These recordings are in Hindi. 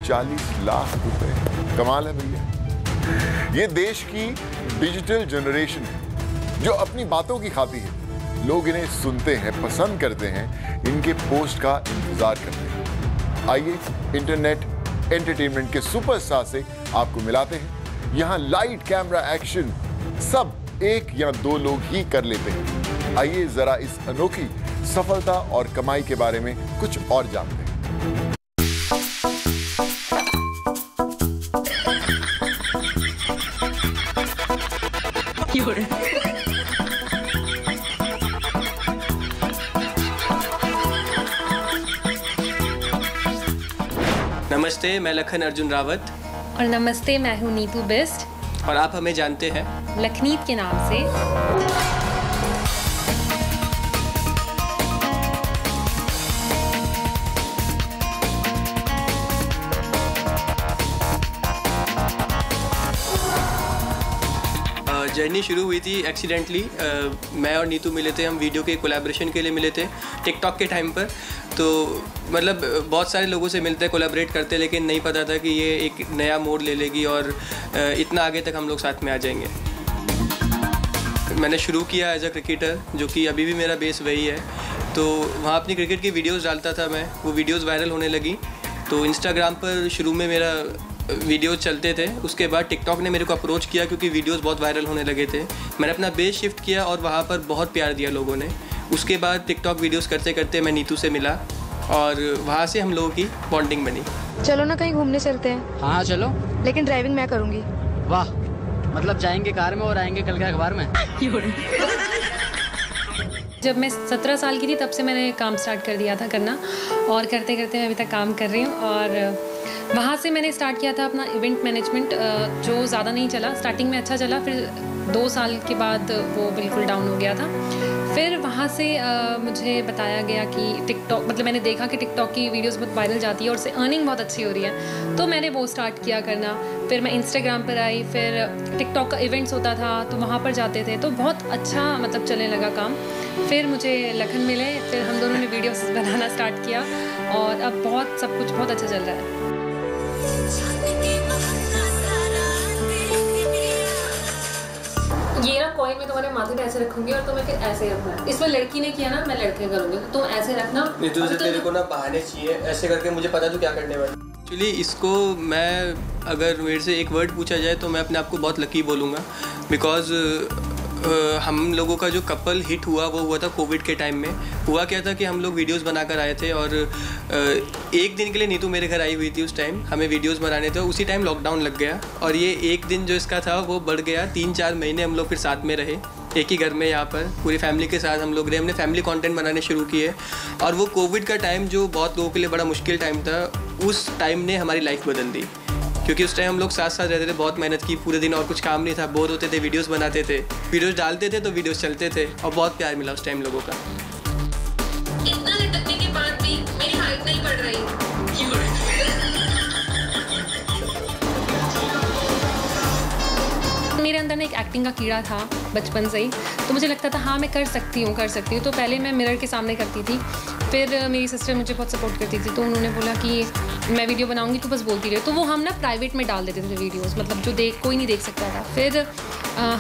40 लाख रुपए। कमाल है भैया। ये देश की डिजिटल जनरेशन है जो अपनी बातों की खाती है। लोग इन्हें सुनते हैं, पसंद करते हैं, इनके पोस्ट का इंतजार करते हैं। आइए इंटरनेट एंटरटेनमेंट के सुपरस्टार से आपको मिलाते हैं। यहाँ लाइट, कैमरा, एक्शन सब एक या दो लोग ही कर लेते हैं। आइए जरा इस अनोखी सफलता और कमाई के बारे में कुछ और जानते हैं। नमस्ते, मैं लखन अर्जुन रावत। और नमस्ते, मैं हूँ नीतू बिस्ट। और आप हमें जानते हैं लखनीत के नाम से। जर्नी शुरू हुई थी एक्सीडेंटली। मैं और नीतू मिले थे, हम वीडियो के कोलैबोरेशन के लिए मिले थे टिकटॉक के टाइम पर। तो मतलब बहुत सारे लोगों से मिलते, कोलैबोरेट करते, लेकिन नहीं पता था कि ये एक नया मोड़ ले लेगी और इतना आगे तक हम लोग साथ में आ जाएंगे। मैंने शुरू किया एज अ क्रिकेटर, जो कि अभी भी मेरा बेस वही है। तो वहाँ अपनी क्रिकेट की वीडियोज़ डालता था मैं, वो वीडियोज़ वायरल होने लगी। तो इंस्टाग्राम पर शुरू में मेरा वीडियोज़ चलते थे, उसके बाद टिकटॉक ने मेरे को अप्रोच किया क्योंकि वीडियोज़ बहुत वायरल होने लगे थे। मैंने अपना बेस शिफ्ट किया और वहाँ पर बहुत प्यार दिया लोगों ने। उसके बाद टिकटॉक वीडियोज़ करते करते मैं नीतू से मिला और वहाँ से हम लोगों की बॉन्डिंग बनी। चलो ना कहीं घूमने चलते हैं। हाँ चलो, लेकिन ड्राइविंग मैं करूँगी। वाह, मतलब जाएंगे कार में और आएंगे कल के अखबार में। जब मैं 17 साल की थी तब से मैंने काम स्टार्ट कर दिया था करना, और करते करते मैं अभी तक काम कर रही हूँ। और वहाँ से मैंने स्टार्ट किया था अपना इवेंट मैनेजमेंट, जो ज़्यादा नहीं चला। स्टार्टिंग में अच्छा चला, फिर 2 साल के बाद वो बिल्कुल डाउन हो गया था। फिर वहाँ से मुझे बताया गया कि टिकटॉक, मतलब मैंने देखा कि टिकटॉक की वीडियोस बहुत वायरल जाती है और उससे अर्निंग बहुत अच्छी हो रही है, तो मैंने वो स्टार्ट किया करना। फिर मैं इंस्टाग्राम पर आई, फिर टिकटॉक का इवेंट्स होता था तो वहाँ पर जाते थे, तो बहुत अच्छा मतलब चलने लगा काम। फिर मुझे लखन मिले, फिर हम दोनों ने वीडियोस बनाना स्टार्ट किया और अब बहुत सब कुछ बहुत अच्छा चल रहा है। ये ना कॉइन में तुम्हारे माथे पे ऐसे रखूंगी और तुम्हें फिर ऐसे रखना है। इसमें लड़की ने किया ना, मैं लड़के करूंगी, तो तुम ऐसे रखना। नीतू से तेरे को ना बहाने चाहिए, ऐसे करके मुझे पता तू क्या करने वाली। एक्चुअली इसको मैं, अगर मेरे से एक वर्ड पूछा जाए तो मैं अपने आप को बहुत लकी बोलूँगा, बिकॉज हम लोगों का जो कपल हिट हुआ वो हुआ था कोविड के टाइम में। हुआ क्या था कि हम लोग वीडियोस बनाकर आए थे और एक दिन के लिए नीतू मेरे घर आई हुई थी। उस टाइम हमें वीडियोस बनाने थे, उसी टाइम लॉकडाउन लग गया और ये एक दिन जो इसका था वो बढ़ गया। 3-4 महीने हम लोग फिर साथ में रहे एक ही घर में, यहाँ पर पूरी फैमिली के साथ हम लोग रहे। हमने फैमिली कंटेंट बनाने शुरू किए और वो कोविड का टाइम जो बहुत लोगों के लिए बड़ा मुश्किल टाइम था, उस टाइम ने हमारी लाइफ बदल दी। क्योंकि उस टाइम हम लोग साथ साथ रहते थे, बहुत मेहनत की पूरे दिन और कुछ काम नहीं था, बोर होते थे, वीडियोस बनाते थे, वीडियोस डालते थे तो वीडियोस चलते थे और बहुत प्यार मिला उस टाइम लोगों का। इतना लटकने के बाद भी मेरी हाइट नहीं बढ़ रही। मेरे अंदर ना एक एक्टिंग का कीड़ा था बचपन से ही, तो मुझे लगता था हाँ मैं कर सकती हूँ। तो पहले मैं मिरर के सामने करती थी, फिर मेरी सिस्टर मुझे बहुत सपोर्ट करती थी, तो उन्होंने बोला कि मैं वीडियो बनाऊंगी तो बस बोलती रहे। तो वो हम ना प्राइवेट में डाल देते थे वीडियोस, मतलब जो कोई नहीं देख सकता था। फिर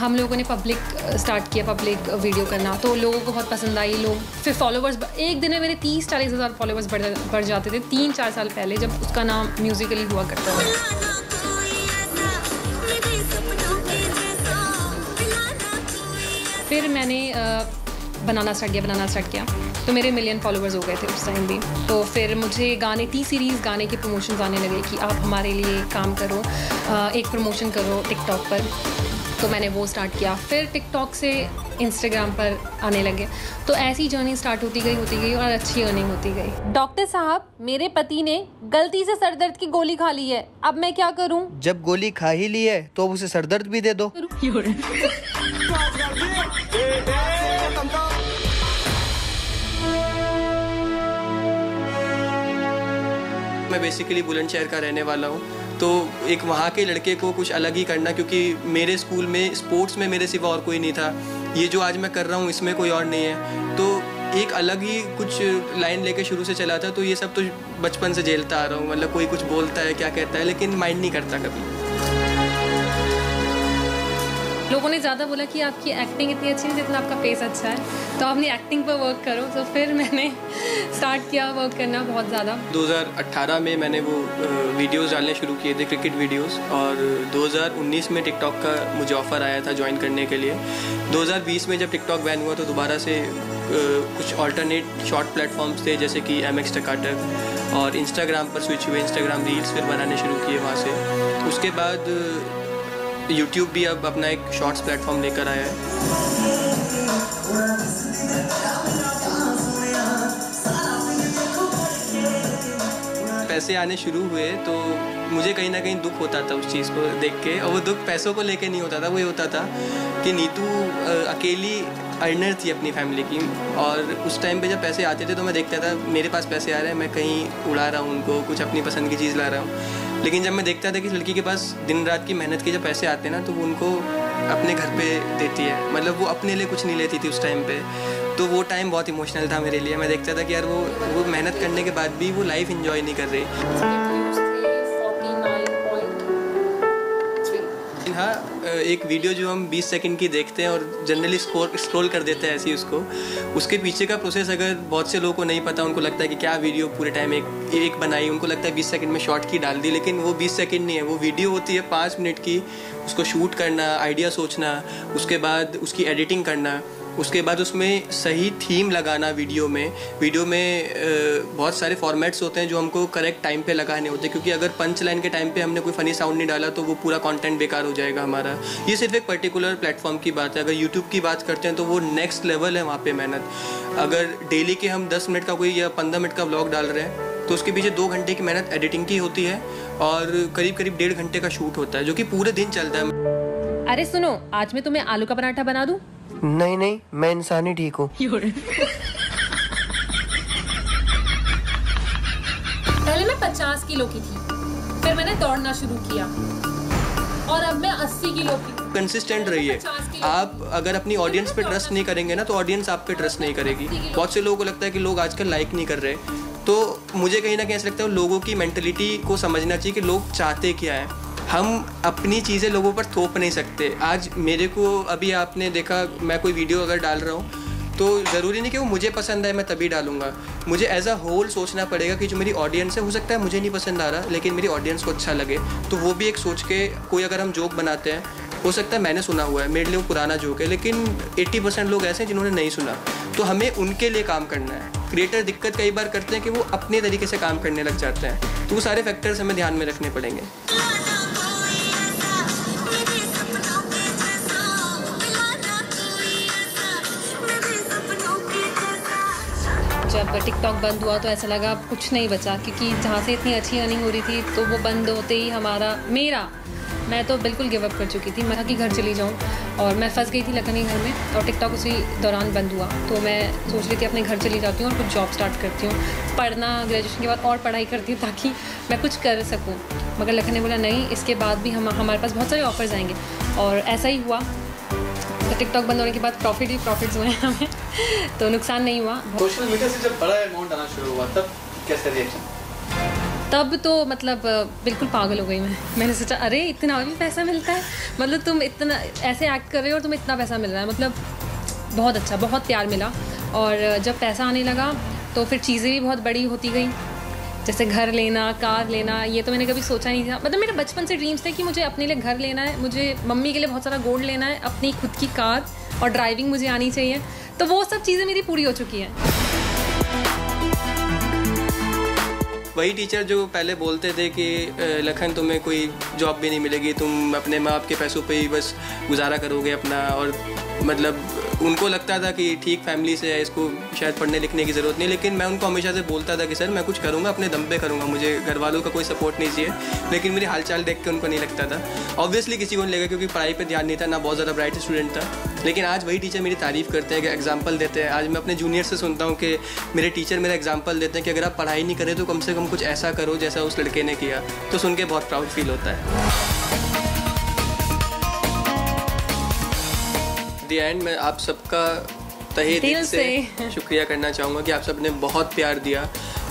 हम लोगों ने पब्लिक स्टार्ट किया, पब्लिक वीडियो करना, तो लोगों को बहुत पसंद आई। लोग फिर फॉलोवर्स, एक दिन में मेरे 30-40 हज़ार फॉलोवर्स बढ़ जाते थे। 3-4 साल पहले जब उसका नाम म्यूजिकली हुआ करता था। फिर मैंने बनाना स्टार्ट किया तो मेरे 1 मिलियन फॉलोवर्स हो गए थे उस टाइम भी। तो फिर मुझे गाने, T-सीरीज़ गाने के प्रमोशंस आने लगे कि आप हमारे लिए काम करो, एक प्रमोशन करो टिकटॉक पर। तो मैंने वो स्टार्ट किया। फिर टिकटॉक से इंस्टाग्राम पर आने लगे, तो ऐसी जर्नी स्टार्ट होती गई और अच्छी अर्निंग होती गई। डॉक्टर साहब, मेरे पति ने गलती से सरदर्द की गोली खा ली है, अब मैं क्या करूं? जब गोली खा ही ली है तो उसे सरदर्द भी दे दो। मैं बेसिकली बुलंदशहर का रहने वाला हूँ, तो एक वहाँ के लड़के को कुछ अलग ही करना, क्योंकि मेरे स्कूल में स्पोर्ट्स में मेरे सिवा और कोई नहीं था। ये जो आज मैं कर रहा हूँ इसमें कोई और नहीं है, तो एक अलग ही कुछ लाइन लेके शुरू से चला था, तो ये सब तो बचपन से झेलता आ रहा हूँ। मतलब कोई कुछ बोलता है, क्या कहता है, लेकिन माइंड नहीं करता कभी। लोगों ने ज़्यादा बोला कि आपकी एक्टिंग इतनी अच्छी नहीं जितना आपका फेस अच्छा है, तो अपनी एक्टिंग पर वर्क करो। तो फिर मैंने स्टार्ट किया वर्क करना बहुत ज़्यादा। 2018 में मैंने वो वीडियोस डालने शुरू किए थे, क्रिकेट वीडियोस, और 2019 में टिकटॉक का मुझे ऑफ़र आया था ज्वाइन करने के लिए। 2020 में जब टिकटॉक बैन हुआ तो दोबारा से कुछ ऑल्टरनेट शॉर्ट प्लेटफॉर्म्स थे, जैसे कि MX टकाटक, और इंस्टाग्राम पर स्विच हुए, इंस्टाग्राम रील्स फिर बनाने शुरू किए वहाँ से। उसके बाद यूट्यूब भी अब अपना एक शॉर्ट्स प्लेटफॉर्म लेकर आया है। पैसे आने शुरू हुए तो मुझे कहीं ना कहीं दुख होता था उस चीज़ को देख के, और वो दुख पैसों को लेके नहीं होता था, वो ये होता था कि नीतू अकेली अर्नर थी अपनी फैमिली की, और उस टाइम पे जब पैसे आते थे तो मैं देखता था मेरे पास पैसे आ रहे हैं, मैं कहीं उड़ा रहा हूँ उनको, कुछ अपनी पसंद की चीज़ ला रहा हूँ। लेकिन जब मैं देखता था कि लड़की के पास दिन रात की मेहनत के जब पैसे आते हैं ना, तो वो उनको अपने घर पे देती है, मतलब वो अपने लिए कुछ नहीं लेती थी उस टाइम पे। तो वो टाइम बहुत इमोशनल था मेरे लिए। मैं देखता था कि यार वो मेहनत करने के बाद भी वो लाइफ एंजॉय नहीं कर रही। हाँ, एक वीडियो जो हम 20 सेकंड की देखते हैं और जनरली स्क्रॉल कर देते हैं ऐसे ही उसको, उसके पीछे का प्रोसेस अगर बहुत से लोगों को नहीं पता, उनको लगता है कि क्या वीडियो पूरे टाइम एक बनाई, उनको लगता है 20 सेकंड में शॉर्ट की डाल दी, लेकिन वो 20 सेकंड नहीं है, वो वीडियो होती है 5 मिनट की। उसको शूट करना, आइडिया सोचना, उसके बाद उसकी एडिटिंग करना, उसके बाद उसमें सही थीम लगाना वीडियो में बहुत सारे फॉर्मेट्स होते हैं जो हमको करेक्ट टाइम पे लगाने होते हैं, क्योंकि अगर पंच लाइन के टाइम पे हमने कोई फ़नी साउंड नहीं डाला तो वो पूरा कंटेंट बेकार हो जाएगा हमारा। ये सिर्फ एक पर्टिकुलर प्लेटफॉर्म की बात है। अगर यूट्यूब की बात करते हैं तो वो नेक्स्ट लेवल है वहाँ पे मेहनत। अगर डेली के हम 10 मिनट का कोई या 15 मिनट का व्लॉग डाल रहे हैं तो उसके पीछे 2 घंटे की मेहनत एडिटिंग की होती है, और करीब 1.5 घंटे का शूट होता है, जो कि पूरे दिन चलता है। अरे सुनो, आज मैं तुम्हें आलू का पराठा बना दूं? नहीं, मैं इंसान ही ठीक हूँ। पहले मैं 50 किलो की थी, फिर मैंने दौड़ना शुरू किया, और अब मैं 80 किलो की। कंसिस्टेंट रहिए। आप अगर अपनी ऑडियंस पे ट्रस्ट नहीं करेंगे ना, तो ऑडियंस आप पे ट्रस्ट नहीं करेगी। बहुत से लोगों को लगता है कि लोग आजकल लाइक नहीं कर रहे, तो मुझे कहीं ना कहीं ऐसा लगता है लोगों की मेंटलिटी को समझना चाहिए कि लोग चाहते क्या है। हम अपनी चीज़ें लोगों पर थोप नहीं सकते। आज मेरे को, अभी आपने देखा, मैं कोई वीडियो अगर डाल रहा हूँ तो ज़रूरी नहीं कि वो मुझे पसंद आए मैं तभी डालूंगा। मुझे एज अ होल सोचना पड़ेगा कि जो मेरी ऑडियंस है, हो सकता है मुझे नहीं पसंद आ रहा लेकिन मेरी ऑडियंस को अच्छा लगे, तो वो भी एक सोच के। कोई अगर हम जोक बनाते हैं, हो सकता है मैंने सुना हुआ है, मेरे लिए वो पुराना जोक है, लेकिन 80% लोग ऐसे हैं जिन्होंने नहीं सुना, तो हमें उनके लिए काम करना है। क्रिएटर दिक्कत कई बार करते हैं कि वो अपने तरीके से काम करने लग जाते हैं, तो वो सारे फैक्टर्स हमें ध्यान में रखने पड़ेंगे। जब टिकटॉक बंद हुआ तो ऐसा लगा अब कुछ नहीं बचा, क्योंकि जहाँ से इतनी अच्छी अर्निंग हो रही थी, तो वो बंद होते ही मैं तो बिल्कुल गिव अप कर चुकी थी। मैं था कि घर चली जाऊँ, और मैं फंस गई थी लखनऊ घर में, और टिकटॉक उसी दौरान बंद हुआ। तो मैं सोच रही थी अपने घर चली जाती हूँ और कुछ जॉब स्टार्ट करती हूँ, पढ़ना, ग्रेजुएशन के बाद और पढ़ाई करती हूँ ताकि मैं कुछ कर सकूँ। मगर लखनऊ ने बोला नहीं, इसके बाद भी हमारे पास बहुत सारे ऑफर्स आएंगे, और ऐसा ही हुआ। तो टिकटॉक बंद होने के बाद प्रॉफिट्स हुए हैं हमें, तो नुकसान नहीं हुआ। सोशल मीडिया से जब बड़ा अमाउंट आना शुरू हुआ तब कैसा रिएक्शन? तब तो मतलब बिल्कुल पागल हो गई मैंने सोचा अरे इतना भी पैसा मिलता है, मतलब तुम इतना ऐसे एक्ट कर रहे हो और तुम्हें इतना पैसा मिल रहा है, मतलब बहुत अच्छा, बहुत प्यार मिला। और जब पैसा आने लगा तो फिर चीज़ें भी बहुत बड़ी होती गई, जैसे घर लेना, कार लेना। ये तो मैंने कभी सोचा नहीं था, मतलब मेरे बचपन से ड्रीम्स थे कि मुझे अपने लिए घर लेना है, मुझे मम्मी के लिए बहुत सारा गोल्ड लेना है, अपनी खुद की कार, और ड्राइविंग मुझे आनी चाहिए। तो वो सब चीज़ें मेरी पूरी हो चुकी हैं। वही टीचर जो पहले बोलते थे कि लखन तुम्हें कोई जॉब भी नहीं मिलेगी, तुम अपने माँ बाप के पैसों पे ही बस गुजारा करोगे अपना, और मतलब उनको लगता था कि ठीक फैमिली से है, इसको शायद पढ़ने लिखने की ज़रूरत नहीं। लेकिन मैं उनको हमेशा से बोलता था कि सर मैं कुछ करूँगा, अपने दम पे करूँगा, मुझे घर वालों का कोई सपोर्ट नहीं चाहिए। लेकिन मेरी हालचाल देख के उनको नहीं लगता था। ऑब्वियसली किसी को नहीं लगा, क्योंकि पढ़ाई पे ध्यान नहीं था, ना बहुत ज़्यादा ब्राइट स्टूडेंट था। लेकिन आज वही टीचर मेरी तारीफ़ करते हैं, कि एग्जाम्पल देते हैं। आज मैं अपने जूनियर से सुनता हूँ कि मेरे टीचर मेरा एग्जाम्पल देते हैं कि अगर आप पढ़ाई नहीं करें तो कम से कम कुछ ऐसा करो जैसा उस लड़के ने किया, तो सुन के बहुत प्राउड फील होता है। द एंड मैं आप सबका तहे दिल दिल से से। शुक्रिया करना चाहूँगा कि आप सबने बहुत प्यार दिया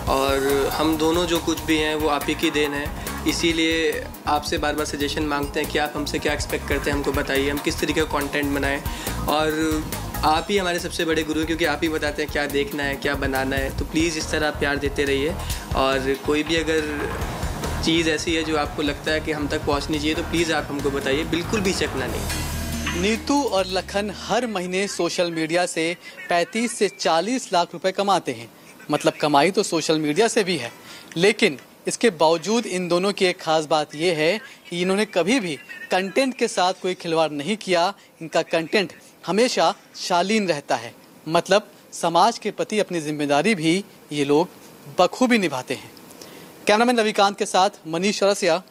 और हम दोनों जो कुछ भी हैं वो आप ही की देन है। इसीलिए आपसे बार बार सजेशन मांगते हैं कि आप हमसे क्या एक्सपेक्ट करते हैं, हमको बताइए हम किस तरीके का कंटेंट बनाएं। और आप ही हमारे सबसे बड़े गुरु हैं क्योंकि आप ही बताते हैं क्या देखना है, क्या बनाना है। तो प्लीज़ इस तरह प्यार देते रहिए और कोई भी अगर चीज़ ऐसी है जो आपको लगता है कि हम तक पहुंचनी चाहिए तो प्लीज़ आप हमको बताइए, बिल्कुल भी चकना नहीं। नीतू और लखन हर महीने सोशल मीडिया से 35 से 40 लाख रुपए कमाते हैं। मतलब कमाई तो सोशल मीडिया से भी है, लेकिन इसके बावजूद इन दोनों की एक खास बात यह है कि इन्होंने कभी भी कंटेंट के साथ कोई खिलवाड़ नहीं किया। इनका कंटेंट हमेशा शालीन रहता है। मतलब समाज के प्रति अपनी जिम्मेदारी भी ये लोग बखूबी निभाते हैं। कैमरामैन रविकांत के साथ मनीष अरसिया,